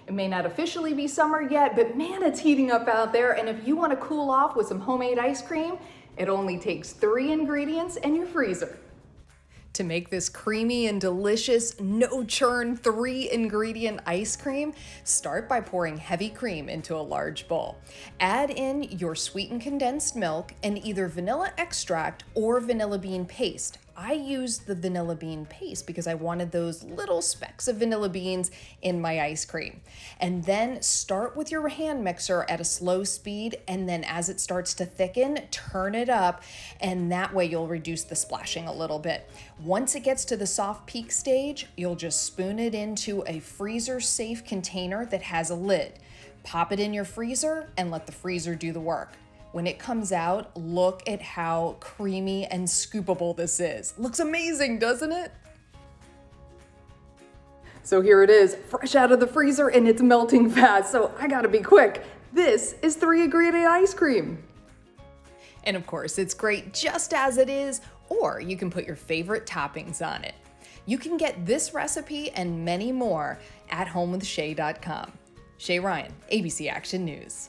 It may not officially be summer yet, but man, it's heating up out there. And if you want to cool off with some homemade ice cream, it only takes 3 ingredients and your freezer. To make this creamy and delicious, no churn 3-ingredient ice cream, start by pouring heavy cream into a large bowl. Add in your sweetened condensed milk and either vanilla extract or vanilla bean paste. I used the vanilla bean paste because I wanted those little specks of vanilla beans in my ice cream. And then start with your hand mixer at a slow speed, and then as it starts to thicken, turn it up, and that way you'll reduce the splashing a little bit. Once it gets to the soft peak stage, you'll just spoon it into a freezer-safe container that has a lid. Pop it in your freezer and let the freezer do the work. When it comes out, look at how creamy and scoopable this is. Looks amazing, doesn't it? So here it is, fresh out of the freezer, and it's melting fast, so I gotta be quick. This is 3-ingredient ice cream. And of course, it's great just as it is, or you can put your favorite toppings on it. You can get this recipe and many more at homewithshay.com. Shay Ryan, ABC Action News.